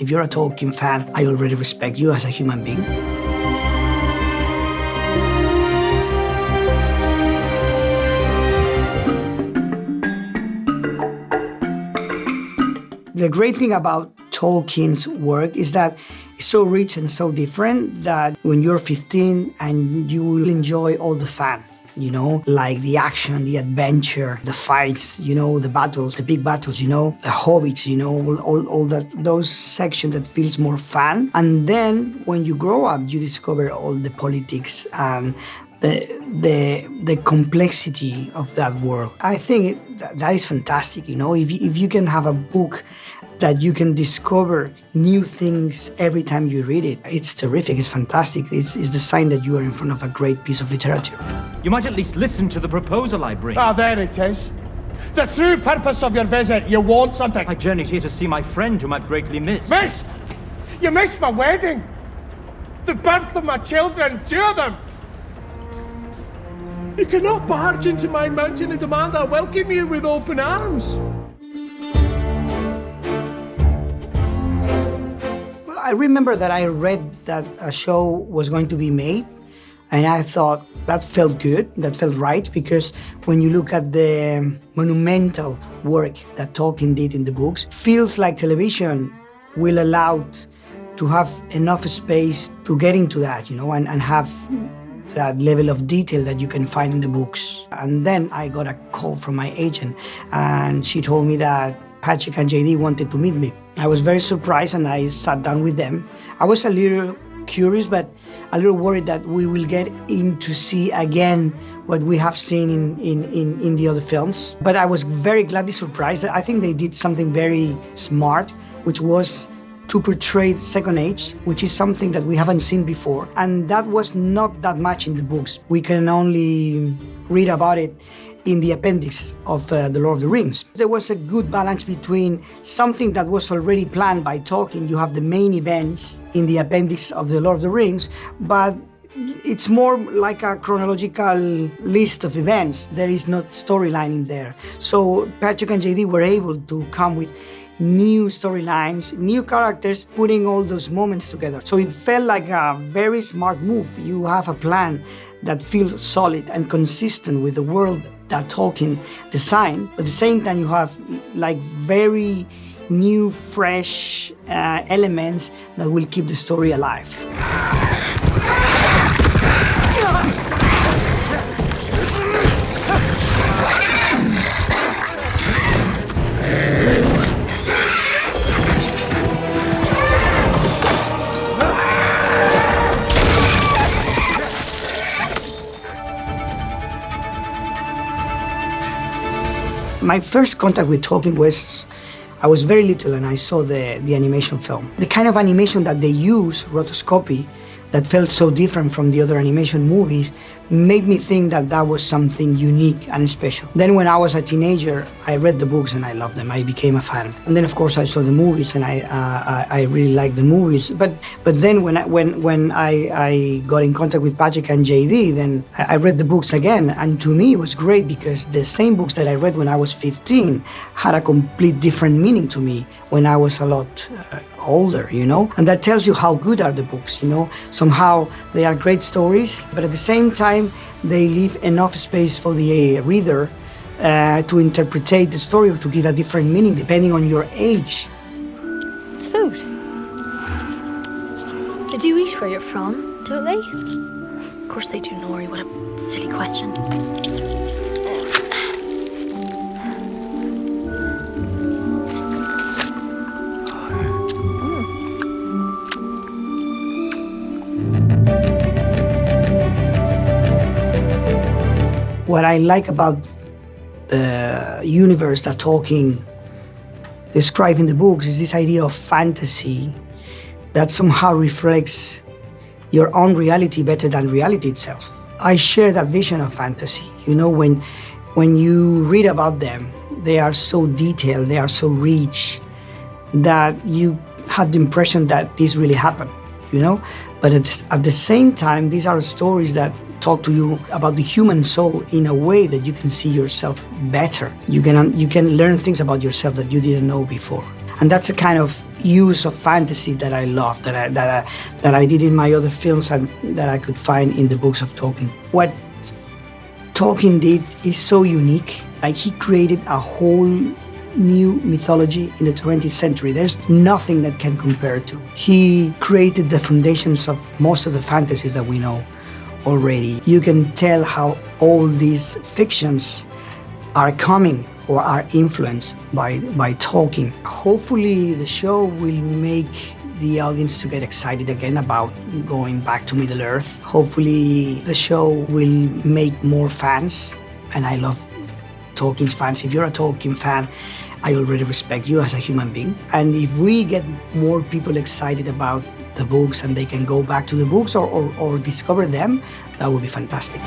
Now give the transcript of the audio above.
If you're a Tolkien fan, I already respect you as a human being. The great thing about Tolkien's work is that it's so rich and so different that when you're 15 and you will enjoy all the fun, you know, like the action, the adventure, the fights, you know, the battles, the big battles, you know, the Hobbits, you know, all that, those sections that feels more fun. And then when you grow up, you discover all the politics and the complexity of that world. I think that is fantastic, you know, if you can have a book that you can discover new things every time you read it. It's terrific, it's fantastic. It's the sign that you are in front of a great piece of literature. You might at least listen to the proposal I bring. Ah, there it is. The true purpose of your visit. You want something. I journeyed here to see my friend whom I've greatly missed. Missed? You missed my wedding. The birth of my children, 2 of them. You cannot barge into my mountain and demand I welcome you with open arms. I remember that I read that a show was going to be made, and I thought that felt good, that felt right, because when you look at the monumental work that Tolkien did in the books, feels like television will allow to have enough space to get into that, you know, and have that level of detail that you can find in the books. And then I got a call from my agent, and she told me that Patrick and JD wanted to meet me. I was very surprised, and I sat down with them. I was a little curious, but a little worried that we will get in to see again what we have seen in the other films. But I was very gladly surprised. I think they did something very smart, which was to portray the Second Age, which is something that we haven't seen before. And that was not that much in the books. We can only read about it in the appendix of The Lord of the Rings. There was a good balance between something that was already planned by Tolkien. You have the main events in the appendix of The Lord of the Rings, but it's more like a chronological list of events. There is no storyline in there. So Patrick and JD were able to come with new storylines, new characters, putting all those moments together. So it felt like a very smart move. You have a plan that feels solid and consistent with the world that Tolkien designed, but at the same time you have like very new, fresh elements that will keep the story alive. My first contact with Tolkien was, I was very little and I saw the animation film. The kind of animation that they use, rotoscopy, that felt so different from the other animation movies, made me think that that was something unique and special. Then when I was a teenager, I read the books and I loved them. I became a fan. And then of course I saw the movies and I really liked the movies. But then when I got in contact with Patrick and JD, then I read the books again. And to me it was great because the same books that I read when I was 15 had a complete different meaning to me when I was a lot older, you know? And that tells you how good are the books, you know? Somehow they are great stories, but at the same time, they leave enough space for the reader to interpret the story or to give a different meaning depending on your age. It's food. They do eat where you're from, don't they? Of course they do, Nori. What a silly question. What I like about the universe that Tolkien describes in the books is this idea of fantasy that somehow reflects your own reality better than reality itself. I share that vision of fantasy. You know, when you read about them, they are so detailed, they are so rich, that you have the impression that this really happened, you know? But at the same time, these are stories that talk to you about the human soul in a way that you can see yourself better. You can learn things about yourself that you didn't know before. And that's a kind of use of fantasy that I love, that I did in my other films and that I could find in the books of Tolkien. What Tolkien did is so unique. Like, he created a whole new mythology in the 20th century. There's nothing that can compare to. He created the foundations of most of the fantasies that we know already. You can tell how all these fictions are coming or are influenced by Tolkien. Hopefully the show will make the audience to get excited again about going back to Middle-earth. Hopefully the show will make more fans, and I love Tolkien's fans. If you're a Tolkien fan, I already respect you as a human being. And if we get more people excited about the books and they can go back to the books or discover them, that would be fantastic.